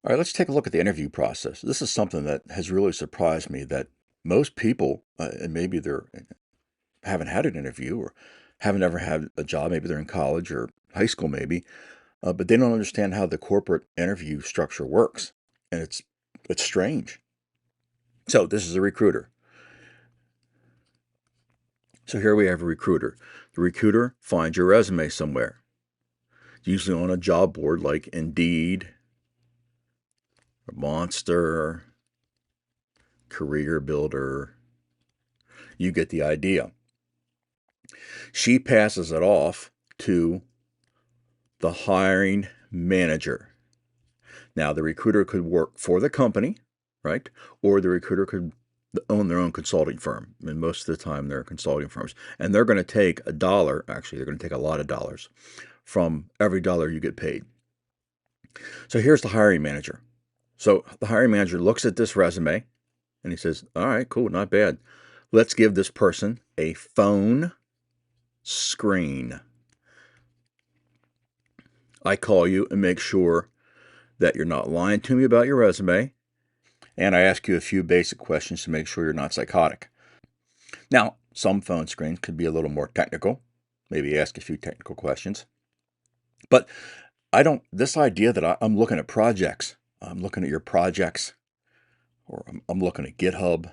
All right, let's take a look at the interview process. This is something that has really surprised me that most people, and maybe they're haven't had an interview or haven't ever had a job. Maybe they're in college or high school, maybe, but they don't understand how the corporate interview structure works, and it's strange. So this is a recruiter. So here we have a recruiter. The recruiter finds your resume somewhere, usually on a job board like Indeed, or Monster, Career Builder. You get the idea. She passes it off to the hiring manager. Now, the recruiter could work for the company, right? Or the recruiter could own their own consulting firm. And most of the time, they're consulting firms. And they're going to take a dollar, actually, they're going to take a lot of dollars from every dollar you get paid. So here's the hiring manager. So the hiring manager looks at this resume and he says, all right, cool, not bad. Let's give this person a phone screen. I call you and make sure that you're not lying to me about your resume, and I ask you a few basic questions to make sure you're not psychotic. Now, some phone screens could be a little more technical, maybe ask a few technical questions, but this idea that I'm looking at projects, I'm looking at your projects, or I'm looking at GitHub,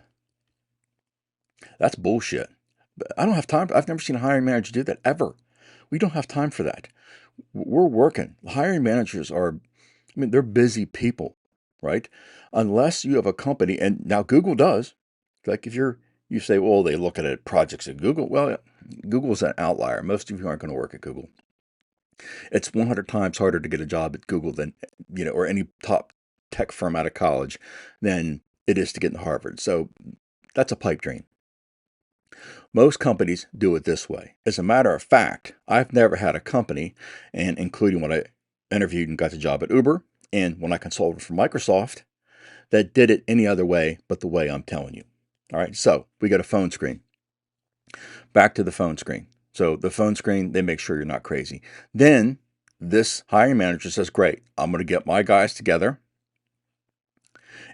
that's bullshit. I don't have time. I've never seen a hiring manager do that ever. We don't have time for that. We're working. Hiring managers are, they're busy people, right? Unless you have a company, and now Google does. Like if you say, well, they look at projects at Google. Well, Google's an outlier. Most of you aren't going to work at Google. It's 100 times harder to get a job at Google than, or any top tech firm out of college than it is to get into Harvard. So that's a pipe dream. Most companies do it this way. As a matter of fact, I've never had a company, and including when I interviewed and got the job at Uber, and when I consulted for Microsoft, that did it any other way but the way I'm telling you. All right, so we got a phone screen. Back to the phone screen. So the phone screen, they make sure you're not crazy. Then this hiring manager says, great, I'm going to get my guys together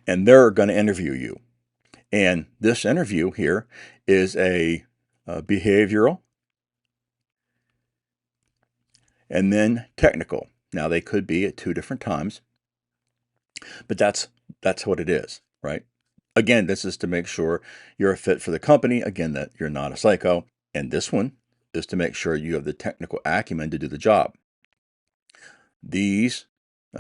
and they're going to interview you. And this interview here is a behavioral and then technical. Now they could be at two different times, but that's what it is, right? Again, this is to make sure you're a fit for the company. Again, that you're not a psycho. And this one is to make sure you have the technical acumen to do the job. These,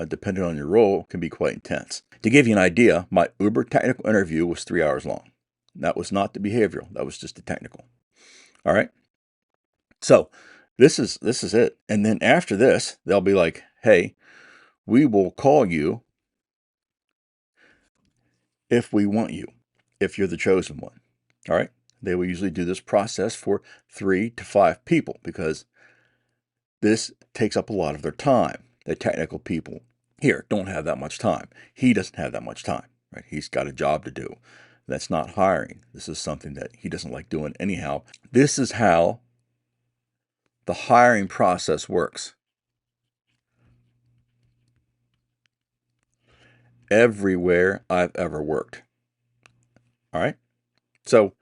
depending on your role, can be quite intense. To give you an idea, my Uber technical interview was 3 hours long. That was not the behavioral. That was just the technical. All right. So this is it. And then after this, they'll be like, hey, we will call you if we want you, if you're the chosen one. All right. They will usually do this process for 3 to 5 people because this takes up a lot of their time. The technical people here don't have that much time. He doesn't have that much time, right? He's got a job to do. That's not hiring. This is something that he doesn't like doing anyhow. This is how the hiring process works. Everywhere I've ever worked. All right. So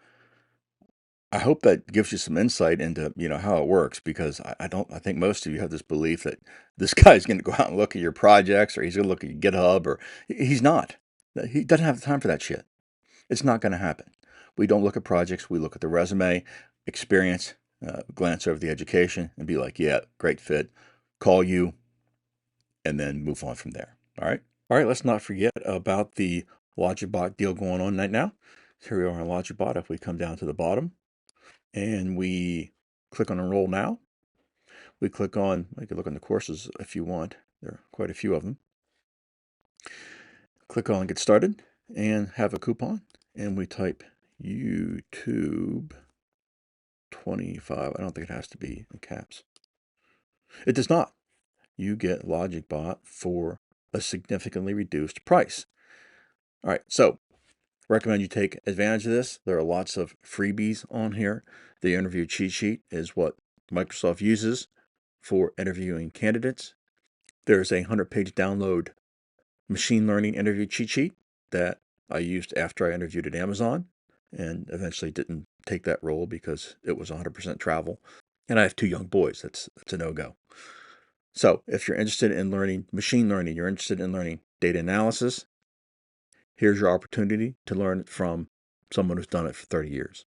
I hope that gives you some insight into, how it works, because I think most of you have this belief that this guy's going to go out and look at your projects, or he's going to look at your GitHub, or he's not. He doesn't have the time for that shit. It's not going to happen. We don't look at projects. We look at the resume, experience, glance over the education, and be like, yeah, great fit. Call you, and then move on from there. All right. All right. Let's not forget about the LogicBot deal going on right now. So here we are on LogicBot. If we come down to the bottom and we click on Enroll Now, we click on, you can look on the courses if you want. There are quite a few of them. Click on Get Started and have a coupon. And we type YouTube 25. I don't think it has to be in caps. It does not. You get LogicBot for a significantly reduced price. All right, so recommend you take advantage of this. There are lots of freebies on here. The interview cheat sheet is what Microsoft uses for interviewing candidates. There's a 100-page download machine learning interview cheat sheet that I used after I interviewed at Amazon and eventually didn't take that role because it was 100% travel. And I have 2 young boys. That's a no-go. So if you're interested in learning machine learning, you're interested in learning data analysis, here's your opportunity to learn it from someone who's done it for 30 years.